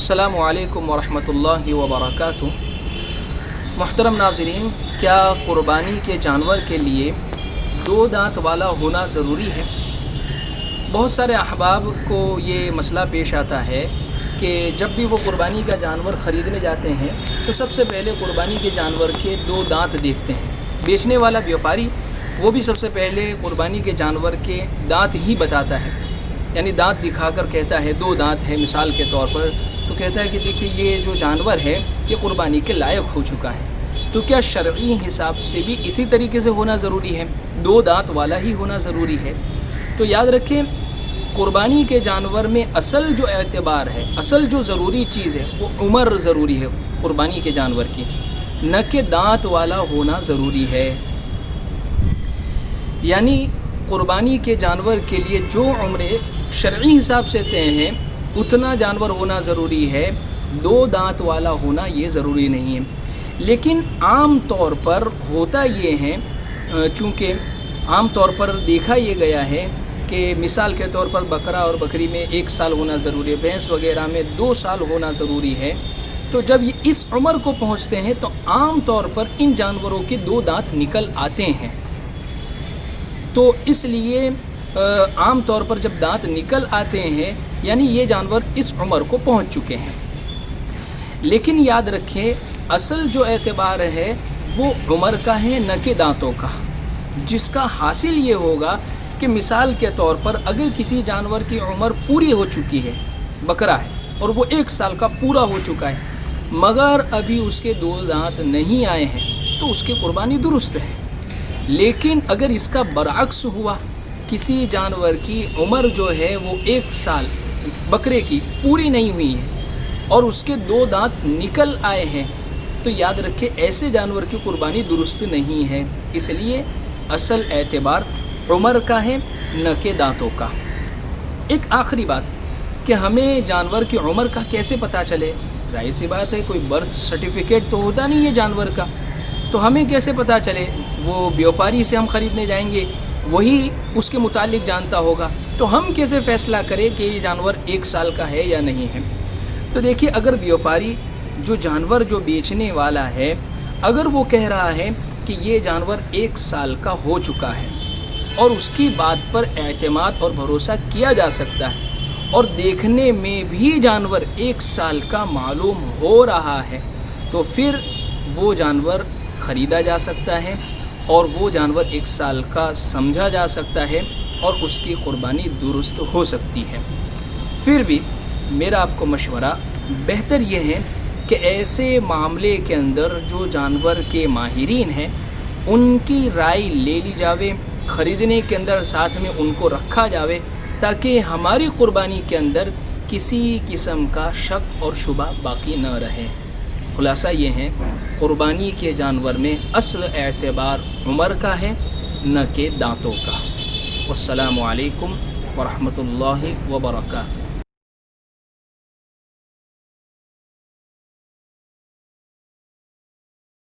अस्सलामु अलैकुम वरहमतुल्लाहि वबरकातुह। मुहतरम नाज़रीन, क्या क़ुरबानी के जानवर के लिए दो दांत वाला होना ज़रूरी है? बहुत सारे अहबाब को ये मसला पेश आता है कि जब भी वो क़ुरबानी का जानवर ख़रीदने जाते हैं तो सबसे पहले क़ुरबानी के जानवर के दो दांत देखते हैं। बेचने वाला व्यापारी वो भी सबसे पहले क़ुरबानी के जानवर के दांत ही बताता है, यानी दांत दिखाकर कहता है दो दांत है मिसाल के तौर पर, तो कहता है कि देखिए ये जो जानवर है ये क़ुरबानी के लायक हो चुका है। तो क्या शरई हिसाब से भी इसी तरीके से होना ज़रूरी है, दो दांत वाला ही होना ज़रूरी है? तो याद रखें, क़ुरबानी के जानवर में असल जो एतबार है, असल जो ज़रूरी चीज़ है वो उम्र ज़रूरी है क़ुरबानी के जानवर की, न कि दांत वाला होना ज़रूरी है। यानी क़ुरबानी के जानवर के लिए जो उम्र शरई हिसाब से तय है उतना जानवर होना ज़रूरी है, दो दांत वाला होना ये ज़रूरी नहीं है। लेकिन आम तौर पर होता ये है, चूँकि आम तौर पर देखा ये गया है कि मिसाल के तौर पर बकरा और बकरी में 1 साल होना ज़रूरी है, भैंस वगैरह में 2 साल होना ज़रूरी है। तो जब ये इस उम्र को पहुँचते हैं तो आम तौर पर इन जानवरों के दो दांत निकल आते हैं। तो इसलिए आम तौर पर जब दांत निकल आते हैं यानी ये जानवर इस उम्र को पहुंच चुके हैं। लेकिन याद रखें, असल जो एतबार है वो उम्र का है, न कि दांतों का, जिसका हासिल ये होगा कि मिसाल के तौर पर अगर किसी जानवर की उम्र पूरी हो चुकी है, बकरा है और वो 1 साल का पूरा हो चुका है मगर अभी उसके दो दांत नहीं आए हैं तो उसकी क़ुरबानी दुरुस्त है। लेकिन अगर इसका बरअक्स हुआ, किसी जानवर की उम्र जो है वो 1 साल बकरे की पूरी नहीं हुई है और उसके दो दांत निकल आए हैं, तो याद रखें ऐसे जानवर की क़ुरबानी दुरुस्त नहीं है। इसलिए असल एतबार उम्र का है, न कि दांतों का। एक आखिरी बात कि हमें जानवर की उम्र का कैसे पता चले? जाहिर सी बात है, कोई बर्थ सर्टिफिकेट तो होता नहीं है जानवर का, तो हमें कैसे पता चले? वो व्यापारी से हम ख़रीदने जाएंगे, वही उसके मुतालिक जानता होगा, तो हम कैसे फ़ैसला करें कि ये जानवर 1 साल का है या नहीं है? तो देखिए, अगर व्यापारी जो जानवर जो बेचने वाला है अगर वो कह रहा है कि ये जानवर 1 साल का हो चुका है और उसकी बात पर एतमाद और भरोसा किया जा सकता है और देखने में भी जानवर 1 साल का मालूम हो रहा है, तो फिर वो जानवर ख़रीदा जा सकता है और वो जानवर 1 साल का समझा जा सकता है और उसकी क़ुरबानी दुरुस्त हो सकती है। फिर भी मेरा आपको मशवरा बेहतर ये है कि ऐसे मामले के अंदर जो जानवर के माहिरीन हैं उनकी राय ले ली जावे, ख़रीदने के अंदर साथ में उनको रखा जावे, ताकि हमारी क़ुरबानी के अंदर किसी किस्म का शक और शुबा बाकी न रहे। ख़ुलासा ये है, क़ुरबानी के जानवर में असल एतबार उम्र का है, न कि दांतों का। वस्सलामु अलैकुम वरहमतुल्लाहि वबरकातुहू।